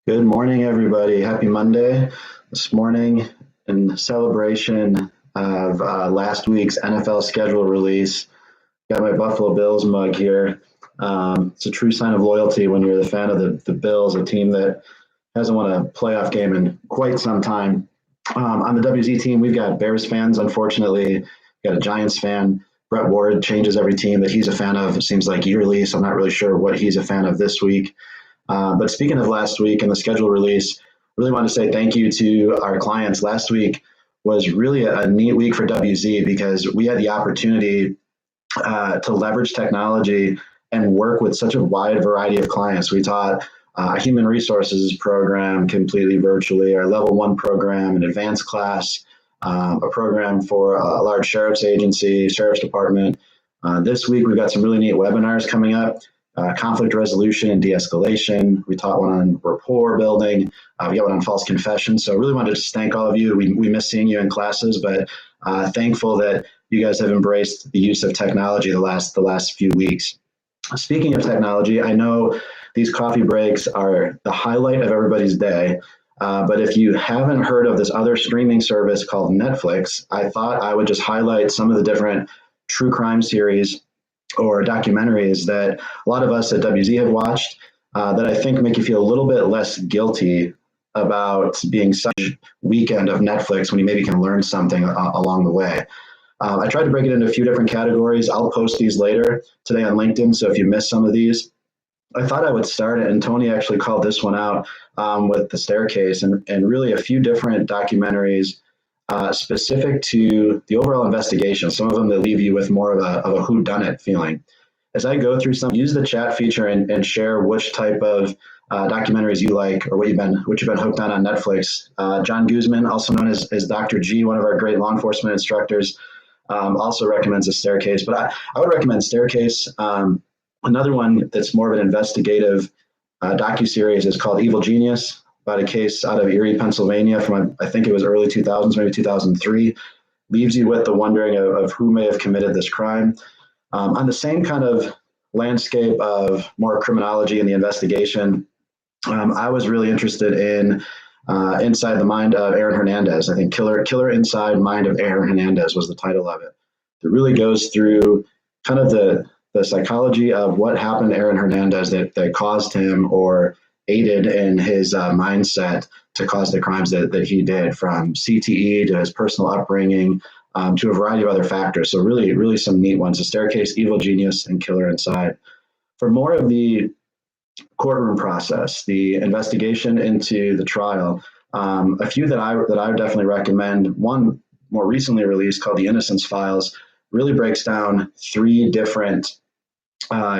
Good morning, everybody. Happy Monday. This morning, in celebration of last week's NFL schedule release, got my Buffalo Bills mug here. It's a true sign of loyalty when you're the fan of the Bills, a team that hasn't won a playoff game in quite some time. On the WZ team, we've got Bears fans, unfortunately. We've got a Giants fan. Brett Ward changes every team that he's a fan of, it seems like yearly, so I'm not really sure what he's a fan of this week. But speaking of last week and the schedule release, really want to say thank you to our clients. Last week was really a neat week for WZ because we had the opportunity to leverage technology and work with such a wide variety of clients. We taught a human resources program completely virtually, our level one program, an advanced class, a program for a large sheriff's agency, sheriff's department. This week, we've got some really neat webinars coming up. Conflict resolution and de-escalation. We taught one on rapport building. We got one on false confession. So I really wanted to just thank all of you. We miss seeing you in classes, but thankful that you guys have embraced the use of technology the last few weeks. Speaking of technology, I know these coffee breaks are the highlight of everybody's day. But if you haven't heard of this other streaming service called Netflix, I thought I would just highlight some of the different true crime series or documentaries that a lot of us at WZ have watched that I think make you feel a little bit less guilty about being such a weekend of Netflix when you maybe can learn something along the way. I tried to break it into a few different categories. I'll post these later today on LinkedIn, so if you missed some of these, I thought I would start it, and Tony actually called this one out with The Staircase, and really a few different documentaries specific to the overall investigation. Some of them that leave you with more of a whodunit feeling. As I go through some, use the chat feature and share which type of documentaries you like or what you've been hooked on Netflix. John Guzman, also known as Dr. G, one of our great law enforcement instructors, also recommends The Staircase. But I would recommend Staircase. Another one that's more of an investigative docuseries is called Evil Genius, about a case out of Erie, Pennsylvania from, I think it was early 2000s, maybe 2003, leaves you with the wondering of who may have committed this crime. On the same kind of landscape of more criminology in the investigation, I was really interested in Inside the Mind of Aaron Hernandez. I think Killer Inside Mind of Aaron Hernandez was the title of it. It really goes through kind of the psychology of what happened to Aaron Hernandez that caused him or aided in his mindset to cause the crimes that he did, from CTE to his personal upbringing to a variety of other factors. So really, really some neat ones. The Staircase, Evil Genius, and Killer Inside. For more of the courtroom process, the investigation into the trial, a few that I would definitely recommend. One more recently released called The Innocence Files really breaks down three different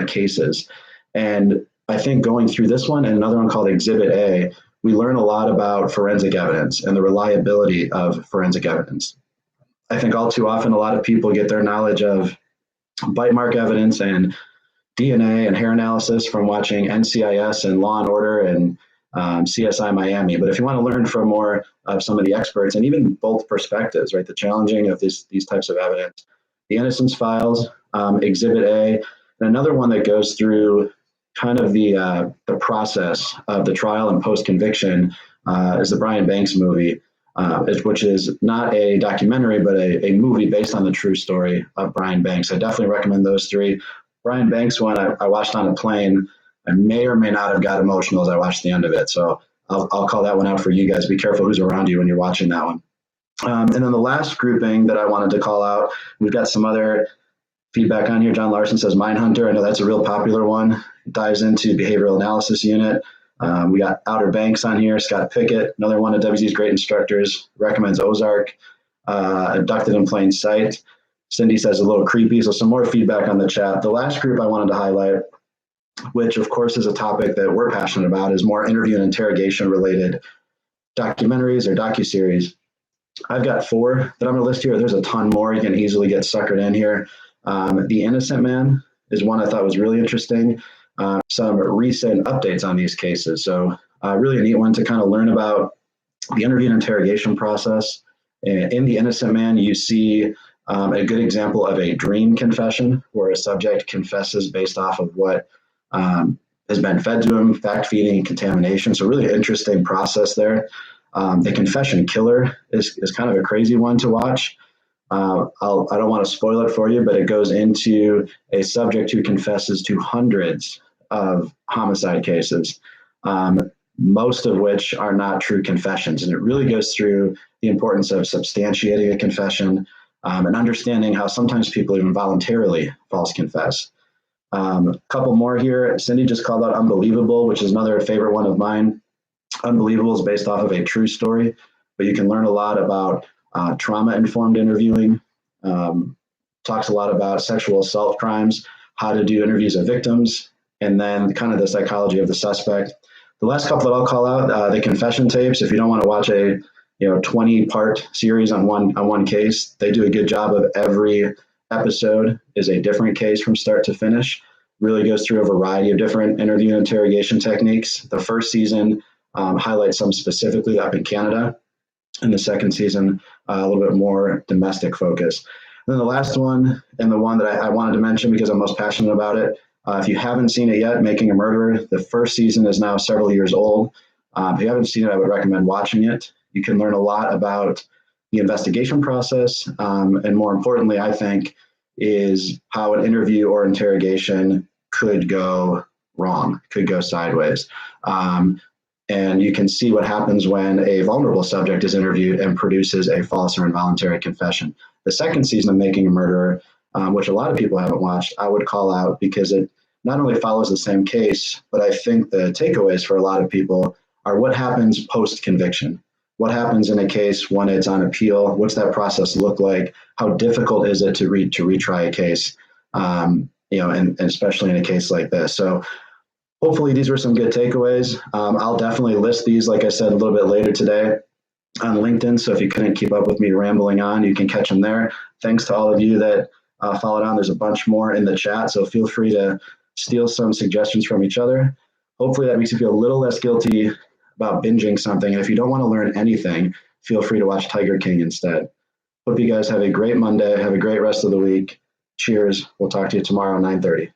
cases. And I think going through this one and another one called Exhibit A, we learn a lot about forensic evidence and the reliability of forensic evidence. I think all too often a lot of people get their knowledge of bite mark evidence and DNA and hair analysis from watching NCIS and Law and Order and CSI Miami. But if you want to learn from more of some of the experts and even both perspectives, right, the challenging of these types of evidence, The Innocence Files, Exhibit A, and another one that goes through kind of the process of the trial and post-conviction is the Brian Banks movie, which is not a documentary, but a movie based on the true story of Brian Banks. I definitely recommend those three. Brian Banks one I watched on a plane. I may or may not have got emotional as I watched the end of it. So I'll call that one out for you guys. Be careful who's around you when you're watching that one. And then the last grouping that I wanted to call out, we've got some other feedback on here. John Larson says Mindhunter. I know that's a real popular one. It dives into behavioral analysis unit. We got Outer Banks on here. Scott Pickett, another one of WZ's great instructors, recommends Ozark. Abducted in Plain Sight. Cindy says a little creepy. So some more feedback on the chat. The last group I wanted to highlight, which of course is a topic that we're passionate about, is more interview and interrogation related documentaries or docuseries. I've got four that I'm going to list here. There's a ton more. You can easily get suckered in here. The Innocent Man is one I thought was really interesting. Some recent updates on these cases. So really a neat one to kind of learn about the interview and interrogation process. In The Innocent Man, you see a good example of a dream confession where a subject confesses based off of what has been fed to him, fact feeding and contamination. So really interesting process there. The confession killer is kind of a crazy one to watch. I don't want to spoil it for you, but it goes into a subject who confesses to hundreds of homicide cases, most of which are not true confessions. And it really goes through the importance of substantiating a confession and understanding how sometimes people even voluntarily false confess. A couple more here. Cindy just called out Unbelievable, which is another favorite one of mine. Unbelievable is based off of a true story, but you can learn a lot about trauma-informed interviewing. Talks a lot about sexual assault crimes, how to do interviews of victims, and then kind of the psychology of the suspect. The last couple that I'll call out, the confession tapes. If you don't want to watch a 20-part series on one case, they do a good job of every episode is a different case from start to finish. Really goes through a variety of different interview and interrogation techniques. The first season highlights some specifically up in Canada, and the second season a little bit more domestic focus. And then the last one, and the one that I wanted to mention because I'm most passionate about it, if you haven't seen it yet, Making a Murderer, the first season is now several years old. If you haven't seen it, I would recommend watching it. You can learn a lot about the investigation process, and more importantly, I think, is how an interview or interrogation could go wrong, could go sideways. And you can see what happens when a vulnerable subject is interviewed and produces a false or involuntary confession. The second season of Making a Murderer, which a lot of people haven't watched, I would call out because it not only follows the same case, but I think the takeaways for a lot of people are what happens post-conviction. What happens in a case when it's on appeal? What's that process look like? How difficult is it to retry a case? And especially in a case like this. So hopefully these were some good takeaways. I'll definitely list these, like I said, a little bit later today on LinkedIn. So if you couldn't keep up with me rambling on, you can catch them there. Thanks to all of you that followed on. There's a bunch more in the chat, so feel free to steal some suggestions from each other. Hopefully that makes you feel a little less guilty about binging something. And if you don't want to learn anything, feel free to watch Tiger King instead. Hope you guys have a great Monday. Have a great rest of the week. Cheers. We'll talk to you tomorrow at 9:30.